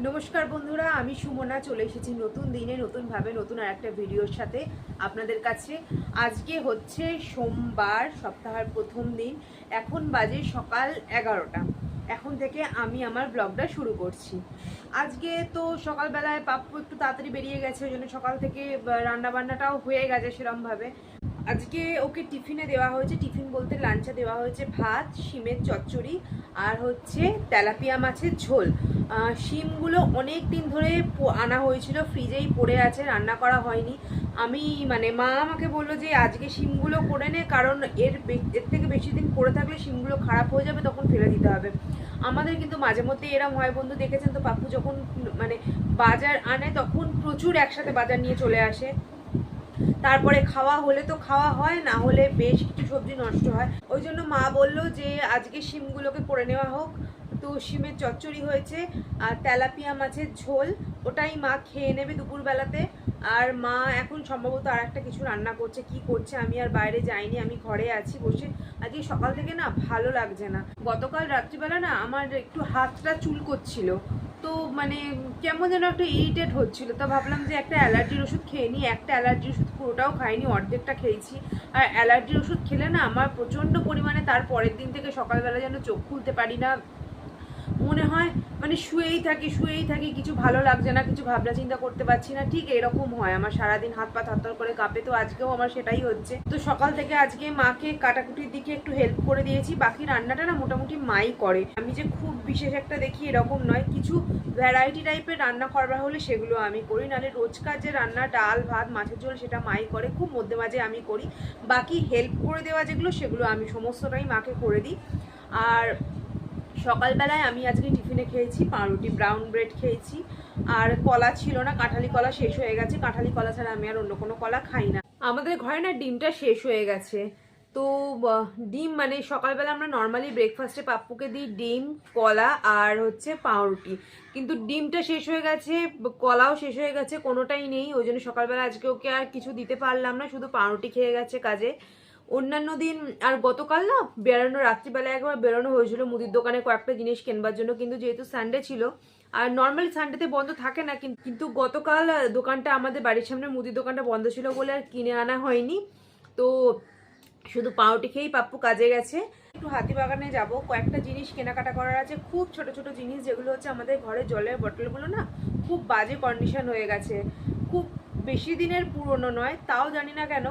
নমস্কার বন্ধুরা, আমি সুমনা চলে এসেছি নতুন দিনে নতুনভাবে নতুন আর একটা ভিডিওর সাথে আপনাদের কাছে। আজকে হচ্ছে সোমবার, সপ্তাহের প্রথম দিন। এখন বাজে সকাল 11টা। এখন থেকে আমি আমার ব্লগটা শুরু করছি। আজকে তো সকালবেলায় পাপ্পু একটু তাড়াতাড়ি বেরিয়ে গেছে, ওই জন্য সকাল থেকে রান্না বান্নাটাও হয়ে গেছে সেরমভাবে। আজকে ওকে টিফিনে দেওয়া হয়েছে, টিফিন বলতে লাঞ্চে দেওয়া হয়েছে ভাত, শিমের চচ্চড়ি আর হচ্ছে তেলাপিয়া মাছের ঝোল। শিমগুলো অনেক দিন ধরে আনা হয়েছিল, ফ্রিজেই পড়ে আছে, রান্না করা হয়নি। আমি মা আমাকে বললো যে আজকে শিমগুলো করে নে, কারণ এর থেকে বেশি দিন পড়ে থাকলে শিমগুলো খারাপ হয়ে যাবে, তখন ফেলে দিতে হবে। আমাদের কিন্তু মাঝে মধ্যে এরম হয় বন্ধু, দেখেছেন তো, পাপ্পু যখন বাজার আনে তখন প্রচুর একসাথে বাজার নিয়ে চলে আসে। তারপরে খাওয়া হলে তো খাওয়া হয়, না হলে বেশ কিছু সবজি নষ্ট হয়। ওই জন্য মা বলল যে আজকে শিমগুলোকে করে নেওয়া হোক। তো শিমের চচ্চড়ি হয়েছে আর তেলাপিয়া মাছের ঝোল, ওটাই মা খেয়ে নেবে দুপুরবেলাতে। আর মা এখন সম্ভবত আর একটা কিছু রান্না করছে, কি করছে আমি আর বাইরে যাইনি, আমি ঘরে আছি বসে। আজকে সকাল থেকে না ভালো লাগছে না। গতকাল রাত্রিবেলা না আমার একটু হাতটা চুল করছিল, তো কেমন যেন একটা ইরিটেট হচ্ছিল। তো ভাবলাম যে একটা অ্যালার্জির ওষুধ খেয়ে নিই। একটা অ্যালার্জির ওষুধ পুরোটাও খাইনি, অর্ধেকটা খেয়েছি। আর অ্যালার্জির ওষুধ খেলে না আমার প্রচণ্ড পরিমাণে তার পরের দিন থেকে সকালবেলা যেন চোখ খুলতে পারি না, মনে হয় শুয়েই থাকি, কিছু ভালো লাগছে না, কিছু ভাবনা চিন্তা করতে পারছি না, ঠিক এরকম হয় আমার। সারাদিন হাত পা থরথর করে কাঁপে, তো আজকেও আমার সেটাই হচ্ছে। তো সকাল থেকে আজকে মাকে কাটাকুটির দিকে একটু হেল্প করে দিয়েছি, বাকি রান্নাটা না মোটামুটি মাই করে। আমি যে খুব বিশেষ একটা দেখি এরকম নয়, কিছু ভ্যারাইটি টাইপের রান্না করবার হলে সেগুলো আমি করি, নাহলে রোজকার যে রান্না ডাল ভাত মাছের ঝোল সেটা মাই করে, খুব মধ্যে মাঝে আমি করি। বাকি হেল্প করে দেওয়া যেগুলো সেগুলো আমি সমস্তটাই মাকে করে দিই। আর সকালবেলায় আমি আজকে টিফিনে খেয়েছি পাউরুটি, ব্রাউন ব্রেড খেয়েছি। আর কলা ছিল না, কাঁঠালি কলা শেষ হয়ে গেছে। কাঁঠালি কলা ছাড়া আমি আর অন্য কোনো কলা খাই না। আমাদের ঘরে না ডিমটা শেষ হয়ে গেছে, তো ডিম সকালবেলা আমরা নর্মালি ব্রেকফাস্টে পাপ্পুকে দিই ডিম, কলা আর হচ্ছে পাউরুটি। কিন্তু ডিমটা শেষ হয়ে গেছে, কলাও শেষ হয়ে গেছে, কোনোটাই নেই। ওই জন্য সকালবেলা আজকে ওকে আর কিছু দিতে পারলাম না, শুধু পাউরুটি খেয়ে গেছে কাজে। অন্যান্য দিন আর গতকাল না বেরোনো, রাত্রিবেলা একবার বেরোনো হয়েছিল মুদির দোকানে কয়েকটা জিনিস কেনবার জন্য, কিন্তু যেহেতু সানডে ছিল, আর নর্মালি সানডেতে বন্ধ থাকে না, কিন্তু গতকাল দোকানটা, আমাদের বাড়ির সামনে মুদির দোকানটা বন্ধ ছিল বলে আর কিনে আনা হয়নি। তো শুধু পাউরুটি খেয়েই পাপ্পু কাজে গেছে। একটু হাতিবাগানে যাব, কয়েকটা জিনিস কেনাকাটা করার আছে, খুব ছোট ছোট জিনিস, যেগুলো হচ্ছে আমাদের ঘরে জলের বটলগুলো না খুব বাজে কন্ডিশন হয়ে গেছে, খুব বেশি দিনের পুরনো নয়, তাও জানি না কেন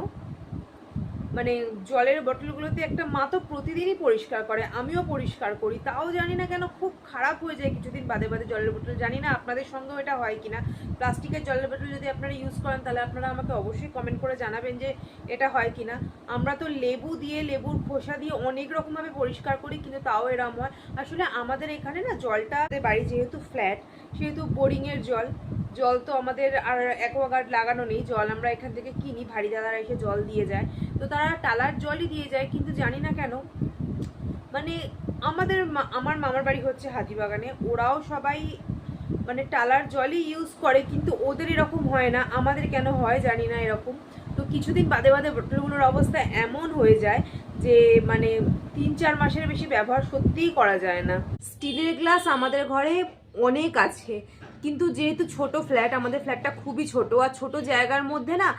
জলের বোতলগুলোতে একটা মা তো প্রতিদিনই পরিষ্কার করে, আমিও পরিষ্কার করি, তাও জানি না কেন খুব খারাপ হয়ে যায় কিছুদিন বাদে বাদে জলের বোতল। জানি না আপনাদের সঙ্গেও এটা হয় কিনা। প্লাস্টিকের জলের বোতল যদি আপনারা ইউজ করেন তাহলে আপনারা আমাকে অবশ্যই কমেন্ট করে জানাবেন যে এটা হয় কিনা। আমরা তো লেবু দিয়ে, লেবুর খোসা দিয়ে অনেক রকমভাবে পরিষ্কার করি, কিন্তু তাও এরম হয়। আসলে আমাদের এখানে না জলটা, বাড়ি যেহেতু ফ্ল্যাট সেহেতু বোরিংয়ের জল, জল তো আমাদের আর অ্যাকোয়াগার্ড লাগানো নেই, জল আমরা এখান থেকে কিনি, ভারী দাদারা এসে জল দিয়ে যায়, তো তারা টালার জলই দিয়ে যায়। কিন্তু জানি না কেন আমার মামার বাড়ি হচ্ছে হাতিবাগানে, ওরাও সবাই টালার জলই ইউজ করে, কিন্তু ওদের এরকম হয় না, আমাদের কেন হয় জানি না এরকম। তো কিছুদিন বাদে বাদে বোতলগুলোর অবস্থা এমন হয়ে যায় যে 3-4 মাসের বেশি ব্যবহার সত্যিই করা যায় না। স্টিলের গ্লাস আমাদের ঘরে অনেক আছে, কিন্তু যেহেতু ছোট ফ্ল্যাট, আমাদের ফ্ল্যাটটা খুবই ছোট, আর ছোট জায়গার মধ্যে না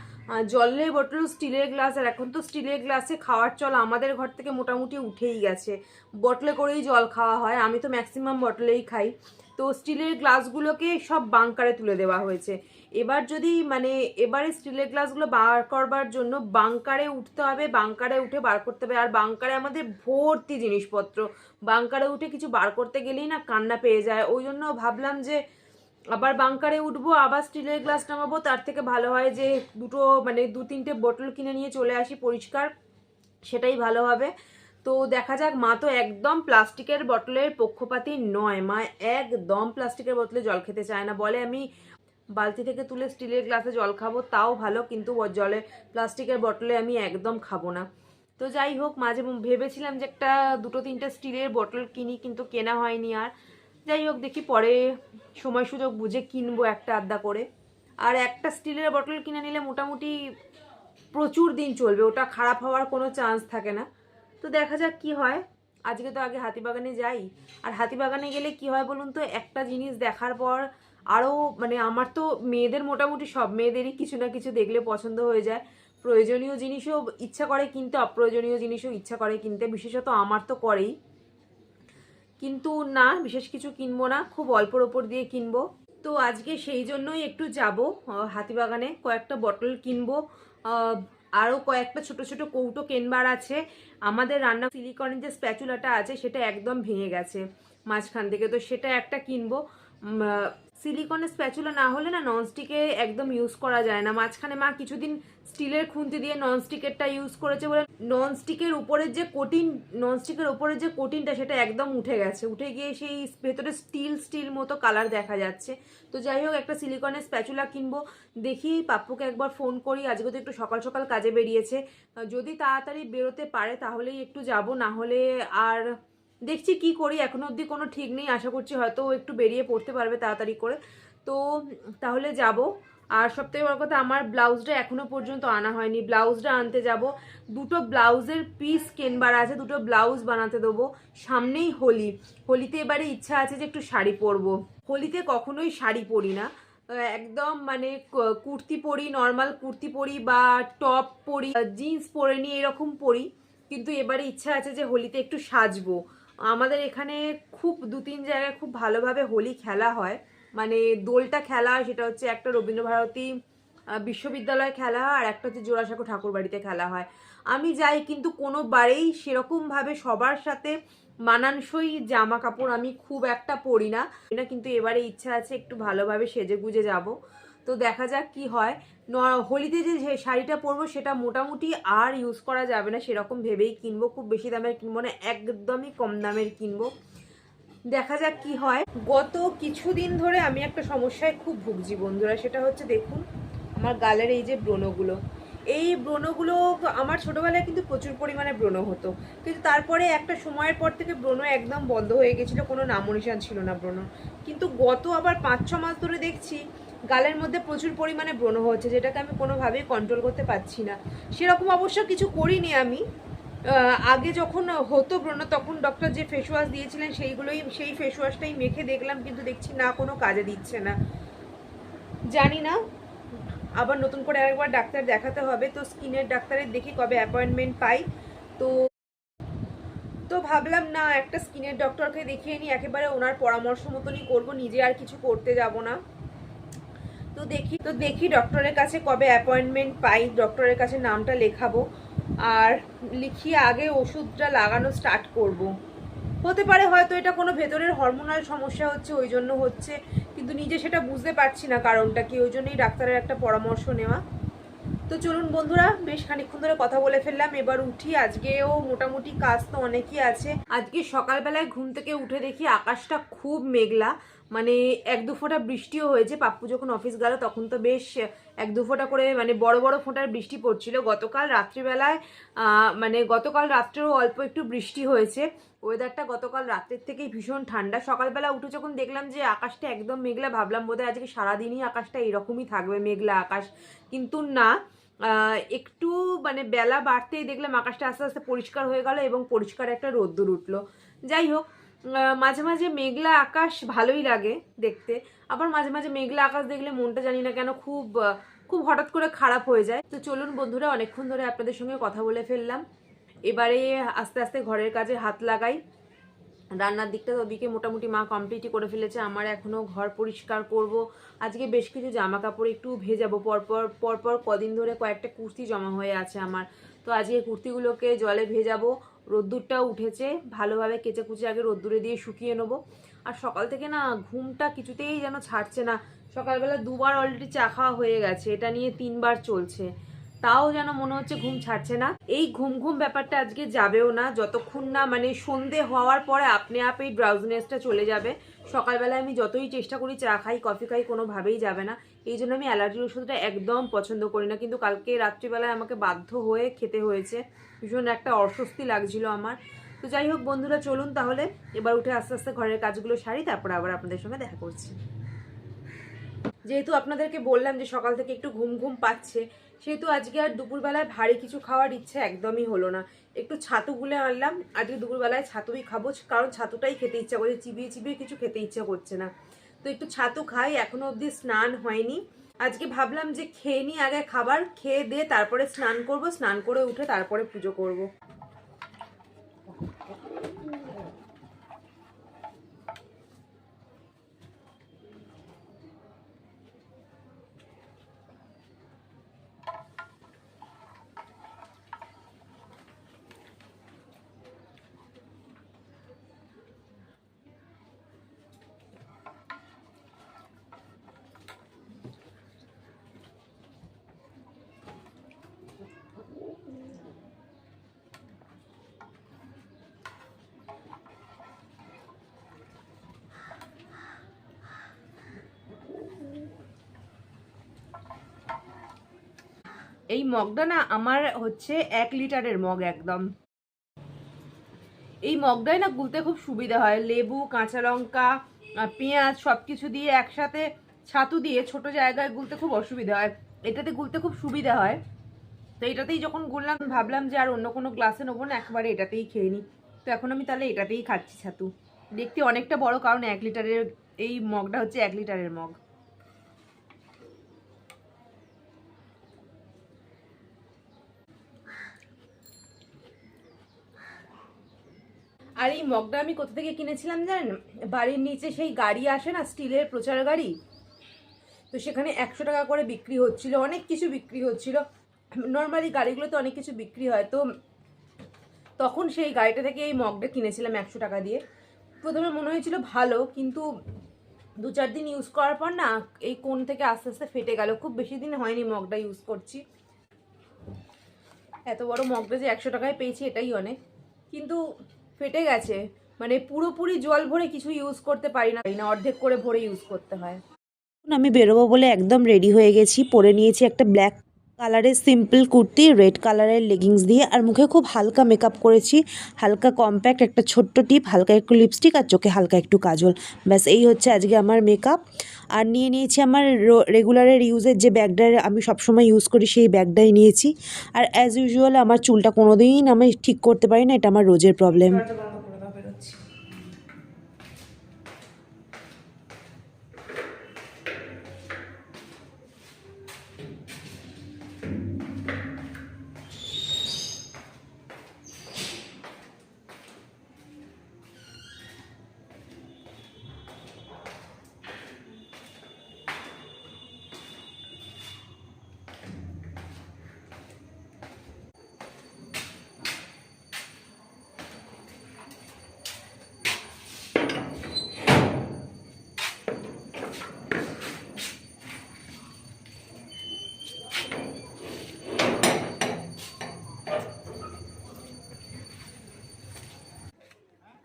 জলের বোতল, স্টিলের গ্লাস, আর এখন তো স্টিলের গ্লাসে খাওয়ার চল আমাদের ঘর থেকে মোটামুটি উঠেই গেছে, বটলে করেই জল খাওয়া হয়, আমি তো ম্যাক্সিমাম বটলেই খাই। তো স্টিলের গ্লাসগুলোকে সব বাংকারে তুলে দেওয়া হয়েছে। এবার যদি এবারে স্টিলের গ্লাসগুলো বার করবার জন্য বাংকারে উঠতে হবে, বাংকারে উঠে বার করতে হবে, আর বাংকারে আমাদের ভর্তি জিনিসপত্র, বাংকারে উঠে কিছু বার করতে গেলেই না কান্না পেয়ে যায়। ওই জন্য ভাবলাম যে আবার বাংকারে উঠবো, আবার স্টিলের গ্লাস নামাবো, তার থেকে ভালো হয় যে দুটো 2-3টে বোতল কিনে নিয়ে চলে আসি পরিষ্কার, সেটাই ভালো হবে। তো দেখা যাক। মা তো একদম প্লাস্টিকের বোতলের পক্ষপাতী নয়, মা একদম প্লাস্টিকের বোতলে জল খেতে চায় না, বলে আমি বালতি থেকে তুলে স্টিলের গ্লাসে জল খাবো তাও ভালো, কিন্তু জলে প্লাস্টিকের বোতলে আমি একদম খাবো না। তো যাই হোক, মাঝে ভেবেছিলাম যে একটা 2-3টে স্টিলের বোতল কিনি, কিন্তু কেনা হয়নি। আর যাই হোক, দেখি পরে সময় সুযোগ বুঝে কিনবো একটা আধা করে। আর একটা স্টিলের বোতল কিনে নিলে মোটামুটি প্রচুর দিন চলবে, ওটা খারাপ হওয়ার কোনো চান্স থাকে না। তো দেখা যাক কি হয়। আজকে তো আগে হাতিবাগানে যাই। আর হাতিবাগানে গেলে কি হয় বলুন তো, একটা জিনিস দেখার পর আরও মানে আমার তো মেয়েদের মোটামুটি সব মেয়েদেরই কিছু না কিছু দেখলে পছন্দ হয়ে যায়। প্রয়োজনীয় জিনিসও ইচ্ছা করে কিনতে, অপ্রয়োজনীয় জিনিসও ইচ্ছা করে কিনতে, বিশেষত আমার তো করেই। কিন্তু না, বিশেষ কিছু কিনবো না, খুব অল্পর ওপর দিয়ে কিনবো। তো আজকে সেই জন্যই একটু যাব হাতিবাগানে, কয়েকটা বটল কিনবো, আরও কয়েকটা ছোট ছোট কৌটো কেনবার আছে। আমাদের রান্না সিলিকনের যে স্প্যাচুলাটা আছে সেটা একদম ভেঙে গেছে মাঝখান থেকে, তো সেটা একটা কিনবো। সিলিকনের স্প্যাচুলা না হলে না ননস্টিকে একদম ইউজ করা যায় না। মাঝখানে মা কিছুদিন স্টিলের খুন্তি দিয়ে ননস্টিকেরটা ইউজ করেছে বলে ননস্টিকের উপরের যে কোটিনটা সেটা একদম উঠে গেছে, উঠে গিয়ে সেই ভেতরে স্টিল মতো কালার দেখা যাচ্ছে। তো যাই হোক, একটা সিলিকনের স্প্যাচুলা কিনবো। দেখি পাপ্পুকে একবার ফোন করি, আজকে তো একটু সকাল সকাল কাজে বেরিয়েছে, যদি তাড়াতাড়ি বেরোতে পারে তাহলেই একটু যাব, না হলে আর দেখছি কি করি, এখনো অবধি কোনো ঠিক নেই। আশা করছি হয়তো একটু বেরিয়ে পড়তে পারবে তাড়াতাড়ি করে, তো তাহলে যাব। আর সবথেকে বড় কথা, আমার ব্লাউজটা এখনো পর্যন্ত আনা হয়নি, ব্লাউজটা আনতে যাব। দুটো ব্লাউজের পিস কেনবার আছে, দুটো ব্লাউজ বানাতে দেবো। সামনেই হোলিতে এবারে ইচ্ছা আছে যে একটু শাড়ি পরবো। হোলিতে কখনোই শাড়ি পরি না, একদম মানে কুর্তি পরি, নর্মাল কুর্তি পরি বা টপ পরি, জিন্স পরে নিয়ে এরকম পরি। কিন্তু এবারে ইচ্ছা আছে যে হোলিতে একটু সাজবো। আমাদের এখানে খুব 2-3 জায়গায় খুব ভালোভাবে হোলি খেলা হয়, মানে দোলটা খেলা হয়, সেটা হচ্ছে একটা রবীন্দ্রভারতী বিশ্ববিদ্যালয়ে খেলা হয়, আর একটা হচ্ছে জোড়াসাঁকো ঠাকুরবাড়িতে খেলা হয়। আমি যাই, কিন্তু কোনোবারেই সেরকমভাবে সবার সাথে মানানসই জামা কাপড় আমি খুব একটা পরি না, কিন্তু এবারে ইচ্ছা আছে একটু ভালোভাবে সেজে গুজে যাব। তো দেখা যাক কি হয়। হোলিতে যে শাড়িটা পরবো সেটা মোটামুটি আর ইউজ করা যাবে না, সেরকম ভেবেই কিনবো। খুব বেশি দামের কিনবো না, একদমই কম দামের কিনবো। দেখা যাক কি হয়। গত কিছুদিন ধরে আমি একটা সমস্যায় খুব ভুগছি বন্ধুরা, সেটা হচ্ছে দেখুন আমার গালের এই যে ব্রণগুলো, এই ব্রণগুলো আমার ছোটবেলায় কিন্তু প্রচুর পরিমাণে ব্রণ হতো, কিন্তু তারপরে একটা সময়ের পর থেকে ব্রণ একদম বন্ধ হয়ে গেছিলো, কোনো নামনিশান ছিল না ব্রণ। কিন্তু গত আবার 5-6 মাস ধরে দেখছি গালের মধ্যে প্রচুর পরিমাণে ব্রণ হচ্ছে, যেটাকে আমি কোনোভাবেই কন্ট্রোল করতে পারছি না। সেরকম অবশ্য কিছু করিনি আমি, আগে যখন হতো ব্রণ তখন ডক্টর যে ফেস ওয়াশ দিয়েছিলেন সেই ফেস ওয়াশটাই মেখে দেখলাম, কিন্তু দেখছি না কোনো কাজে দিচ্ছে না। জানি না, আবার নতুন করে আরেকবার ডাক্তার দেখাতে হবে। তো স্কিনের ডাক্তারের দেখি কবে অ্যাপয়েন্টমেন্ট পাই। তো তো ভাবলাম না, একটা স্কিনের ডক্টরকে দেখিয়ে নিই, একেবারে ওনার পরামর্শ মতনই করবো, নিজে আর কিছু করতে যাব না। তো দেখি ডক্টরের কাছে কবে অ্যাপয়েন্টমেন্ট পাই, ডক্টরের কাছে নামটা লেখাবো, আর লিখিয়ে আগে ওষুধটা লাগানো স্টার্ট করব। হতে পারে হয়তো এটা কোনো ভেতরের হরমোনাল সমস্যা হচ্ছে, ওই জন্য হচ্ছে, কিন্তু নিজে সেটা বুঝতে পারছি না কারণটা কি, ওই জন্যই ডাক্তারের একটা পরামর্শ নেওয়া। তো চলুন বন্ধুরা, বেশ খানিকক্ষণ ধরে কথা বলে ফেললাম, এবার উঠি। আজকেও মোটামুটি কাজ তো অনেকই আছে। আজকে সকালবেলায় ঘুম থেকে উঠে দেখি আকাশটা খুব মেঘলা, মানে 1-2 ফোঁটা বৃষ্টিও হয়েছে। পাপ্পু যখন অফিস গেল তখন তো বেশ 1-2 ফোঁটা করে মানে বড় বড় ফোঁটার বৃষ্টি পড়ছিল। গতকাল রাত্রিবেলায় মানে গতকাল রাত্রেও অল্প একটু বৃষ্টি হয়েছে। ওয়েদারটা গতকাল রাত্রের থেকেই ভীষণ ঠান্ডা। সকালবেলা উঠে যখন দেখলাম যে আকাশটা একদম মেঘলা, ভাবলাম বোধহয় আজকে সারাদিনই আকাশটা এরকমই থাকবে, মেঘলা আকাশ। কিন্তু না, একটু মানে বেলা বাড়তেই দেখলাম আকাশটা আস্তে আস্তে পরিষ্কার হয়ে গেল এবং পরিষ্কার একটা রোদ্দুর উঠলো। যাই হোক, মাঝে মাঝে মেঘলা আকাশ ভালোই লাগে দেখতে, আবার মাঝে মাঝে মেঘলা আকাশ দেখলে মনটা জানি না কেন খুব খুব হঠাৎ করে খারাপ হয়ে যায়। তো চলুন বন্ধুরা, অনেকক্ষণ ধরে আপনাদের সঙ্গে কথা বলে ফেললাম, এবারে আস্তে আস্তে ঘরের কাজে হাত লাগাই। রান্নার দিকটা ওদিকে মোটামুটি মা কমপ্লিটই করে ফেলেছে, আমার এখনও ঘর পরিষ্কার করব। আজকে বেশ কিছু জামা কাপড় একটু ভেজাবো, পরপর কদিন ধরে কয়েকটা কুর্তি জমা হয়ে আছে আমার, তো আজকে কুর্তিগুলোকে জলে ভেজাবো। রোদ্দুরটাও উঠেছে, ভালোভাবে কেচে কুচে আগে রোদ্দুরে দিয়ে শুকিয়ে নেবো। আর সকাল থেকে না ঘুমটা কিছুতেই যেন ছাড়ছে না, সকালবেলা 2বার অলরেডি চা খাওয়া হয়ে গেছে, এটা নিয়ে 3বার চলছে, তাও যেন মনে হচ্ছে ঘুম ছাড়ছে না। এই ঘুম ব্যাপারটা আজকে যাবেও না যতক্ষণ না মানে সন্ধে হওয়ার পরে আপনি আপ এই ড্রাউজিনেসটা চলে যাবে। সকালবেলায় আমি যতই চেষ্টা করি চা খাই কফি খাই, কোনোভাবেই যাবে না। এই জন্য আমি অ্যালার্জির ওষুধটা একদম পছন্দ করি না, কিন্তু কালকে রাত্রিবেলায় আমাকে বাধ্য হয়ে খেতে হয়েছে, ভীষণ একটা অস্বস্তি লাগছিল আমার। তো যাই হোক বন্ধুরা, চলুন তাহলে এবার উঠে আস্তে আস্তে ঘরের কাজগুলো সারি, তারপর আবার আপনাদের সঙ্গে দেখা করছি। যেহেতু আপনাদেরকে বললাম যে সকাল থেকে একটু ঘুম পাচ্ছে, সেহেতু আজকে আর দুপুরবেলায় ভারী কিছু খাওয়ার ইচ্ছে একদমই হলো না। একটু ছাতু গুলে আনলাম, আজকে দুপুরবেলায় ছাতুই খাবো, কারণ ছাতুটাই খেতে ইচ্ছা করছে, চিবিয়ে চিবিয়ে কিছু খেতে ইচ্ছা করছে না। তো একটু ছাতু খাই, এখনো অবধি স্নান হয়নি। আজকে ভাবলাম যে খেয়ে নিই আগে খাবার, খেয়ে দিয়ে তারপরে স্নান করব, স্নান করে উঠে তারপরে পুজো করব। এই মগটা না আমার হচ্ছে 1 লিটারের মগ একদম। এই মগটাই না গুলতে খুব সুবিধা হয়, লেবু, কাঁচা লঙ্কা, পেঁয়াজ সবকিছু দিয়ে একসাথে ছাতু দিয়ে ছোট জায়গায় গুলতে খুব অসুবিধা হয়, এটাতে গুলতে খুব সুবিধা হয়। তো এটাতেই যখন গুললাম ভাবলাম যে আর অন্য কোনো গ্লাসে নেবো না, একবারে এটাতেই খেয়ে নিই। তো এখন আমি তাহলে এটাতেই খাচ্ছি ছাতু। দেখতে অনেকটা বড়, কারণ 1 লিটারের এই মগটা হচ্ছে 1 লিটারের মগ। আর এই মগটা আমি কোথা থেকে কিনেছিলাম জানেন? বাড়ির নিচে সেই গাড়ি আসে না, স্টিলের প্রচার গাড়ি, তো সেখানে 100 টাকা করে বিক্রি হচ্ছিল, অনেক কিছু বিক্রি হচ্ছিল। নর্মালি গাড়িগুলোতে অনেক কিছু বিক্রি হয়, তো তখন সেই গাড়িটা থেকে এই মগটা কিনেছিলাম 100 টাকা দিয়ে। প্রথমে মনে হয়েছিল ভালো, কিন্তু 2-4 দিন ইউজ করার পর না এই কোণ থেকে আস্তে আস্তে ফেটে গেল। খুব বেশি দিন হয়নি মগটা ইউজ করছি, এত বড় মগটা যে 100 টাকায় পেয়েছি এটাই অনেক, কিন্তু ফেটে গেছে। মানে পুরোপুরি জল ভরে কিছু ইউজ করতে পারি না, অর্ধেক করে ভরে ইউজ করতে হয়। আমি বেরোবো বলে একদম রেডি হয়ে গেছি। পরে নিয়েছি একটা ব্ল্যাক কালারের সিম্পল কুর্তি, রেড কালারের লেগিংস দিয়ে, আর মুখে খুব হালকা মেকআপ করেছি, হালকা কম্প্যাক্ট একটা ছোট্ট টিপ, হালকা একটু লিপস্টিক, আর চোখে হালকা একটু কাজল। ব্যাস এই হচ্ছে আজকে আমার মেকআপ। আর নিয়ে নিয়েছি আমার রেগুলারের ইউজের যে ব্যাগটা আমি সবসময় ইউজ করি, সেই ব্যাগটাই নিয়েছি। আর অ্যাজ ইউজুয়াল আমার চুলটা কোনোদিন আমি ঠিক করতে পারি না, এটা আমার রোজের প্রবলেম।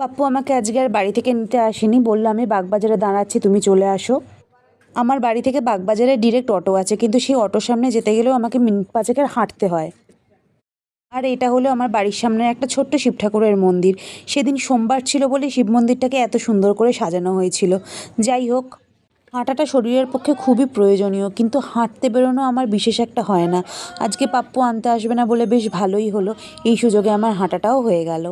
পাপ্পু আমাকে আজকে আর বাড়ি থেকে নিতে আসেনি, বললো আমি বাগবাজারে দাঁড়াচ্ছি, তুমি চলে আসো। আমার বাড়ি থেকে বাগবাজারে ডিরেক্ট অটো আছে, কিন্তু সেই অটোর সামনে যেতে গেলেও আমাকে মিনিট 5 হাঁটতে হয়। আর এটা হলো আমার বাড়ির সামনে একটা ছোট্ট শিব ঠাকুরের মন্দির। সেদিন সোমবার ছিল বলে শিব মন্দিরটাকে এত সুন্দর করে সাজানো হয়েছিল। যাই হোক, হাঁটাটা শরীরের পক্ষে খুবই প্রয়োজনীয়, কিন্তু হাঁটতে বেরোনো আমার বিশেষ একটা হয় না। আজকে পাপ্পু আনতে আসবে না বলে বেশ ভালোই হলো, এই সুযোগে আমার হাঁটাটাও হয়ে গেল।